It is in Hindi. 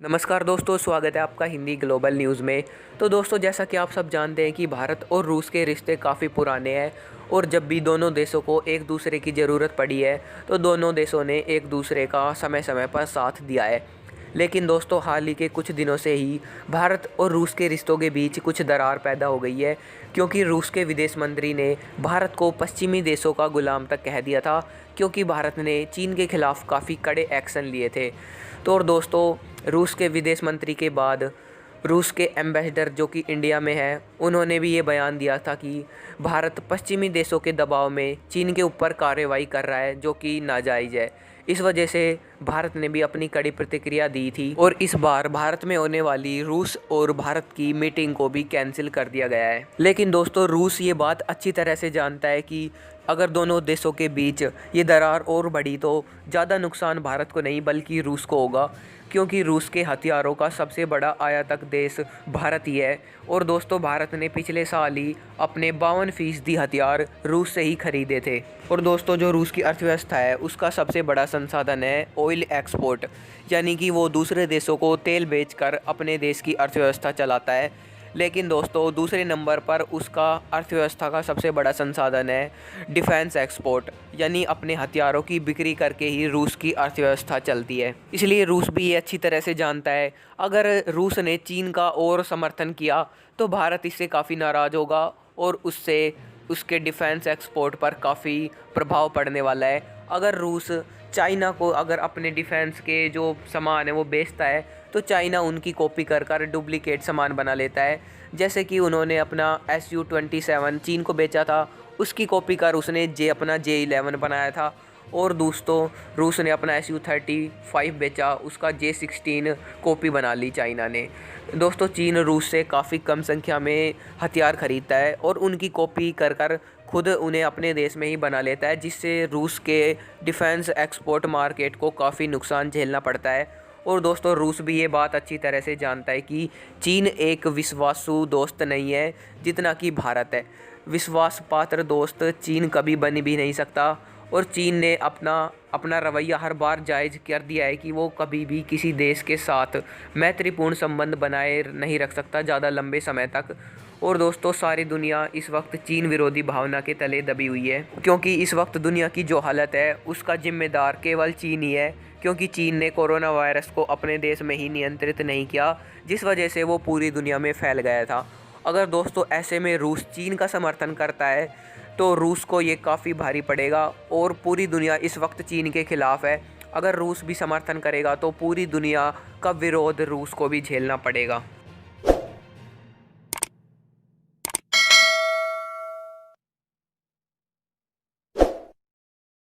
नमस्कार दोस्तों, स्वागत है आपका हिंदी ग्लोबल न्यूज़ में। तो दोस्तों, जैसा कि आप सब जानते हैं कि भारत और रूस के रिश्ते काफ़ी पुराने हैं और जब भी दोनों देशों को एक दूसरे की ज़रूरत पड़ी है तो दोनों देशों ने एक दूसरे का समय समय पर साथ दिया है। लेकिन दोस्तों, हाल ही के कुछ दिनों से ही भारत और रूस के रिश्तों के बीच कुछ दरार पैदा हो गई है, क्योंकि रूस के विदेश मंत्री ने भारत को पश्चिमी देशों का गुलाम तक कह दिया था, क्योंकि भारत ने चीन के खिलाफ काफ़ी कड़े एक्शन लिए थे। तो और दोस्तों, रूस के विदेश मंत्री के बाद रूस के एम्बेसडर जो कि इंडिया में है, उन्होंने भी ये बयान दिया था कि भारत पश्चिमी देशों के दबाव में चीन के ऊपर कार्रवाई कर रहा है, जो कि नाजायज़ है। इस वजह से भारत ने भी अपनी कड़ी प्रतिक्रिया दी थी और इस बार भारत में होने वाली रूस और भारत की मीटिंग को भी कैंसिल कर दिया गया है। लेकिन दोस्तों, रूस ये बात अच्छी तरह से जानता है कि अगर दोनों देशों के बीच ये दरार और बढ़ी तो ज़्यादा नुकसान भारत को नहीं बल्कि रूस को होगा, क्योंकि रूस के हथियारों का सबसे बड़ा आयातक देश भारत ही है। और दोस्तों, भारत ने पिछले साल ही अपने 52% हथियार रूस से ही खरीदे थे। और दोस्तों, जो रूस की अर्थव्यवस्था है उसका सबसे बड़ा संसाधन है ऑयल एक्सपोर्ट, यानी कि वो दूसरे देशों को तेल बेचकर अपने देश की अर्थव्यवस्था चलाता है। लेकिन दोस्तों, दूसरे नंबर पर उसका अर्थव्यवस्था का सबसे बड़ा संसाधन है डिफेंस एक्सपोर्ट, यानी अपने हथियारों की बिक्री करके ही रूस की अर्थव्यवस्था चलती है। इसलिए रूस भी ये अच्छी तरह से जानता है, अगर रूस ने चीन का और समर्थन किया तो भारत इससे काफ़ी नाराज़ होगा और उससे उसके डिफेंस एक्सपोर्ट पर काफ़ी प्रभाव पड़ने वाला है। अगर रूस चाइना को अगर अपने डिफेंस के जो सामान है वो बेचता है तो चाइना उनकी कॉपी कर कर डुप्लीकेट सामान बना लेता है। जैसे कि उन्होंने अपना SU-27 चीन को बेचा था, उसकी कॉपी कर उसने अपना J11 बनाया था। और दोस्तों, रूस ने अपना SU-35 बेचा, उसका J16 कॉपी बना ली चाइना ने। दोस्तों, चीन रूस से काफ़ी कम संख्या में हथियार खरीदता है और उनकी कॉपी कर कर खुद उन्हें अपने देश में ही बना लेता है, जिससे रूस के डिफेंस एक्सपोर्ट मार्केट को काफ़ी नुकसान झेलना पड़ता है। और दोस्तों, रूस भी ये बात अच्छी तरह से जानता है कि चीन एक विश्वासु दोस्त नहीं है जितना कि भारत है। विश्वास पात्र दोस्त चीन कभी बन भी नहीं सकता और चीन ने अपना रवैया हर बार जायज़ कर दिया है कि वो कभी भी किसी देश के साथ मैत्रीपूर्ण संबंध बनाए नहीं रख सकता ज़्यादा लंबे समय तक। और दोस्तों, सारी दुनिया इस वक्त चीन विरोधी भावना के तले दबी हुई है, क्योंकि इस वक्त दुनिया की जो हालत है उसका जिम्मेदार केवल चीन ही है, क्योंकि चीन ने कोरोना वायरस को अपने देश में ही नियंत्रित नहीं किया, जिस वजह से वो पूरी दुनिया में फैल गया था। अगर दोस्तों ऐसे में रूस चीन का समर्थन करता है तो रूस को ये काफ़ी भारी पड़ेगा और पूरी दुनिया इस वक्त चीन के खिलाफ़ है। अगर रूस भी समर्थन करेगा तो पूरी दुनिया का विरोध रूस को भी झेलना पड़ेगा।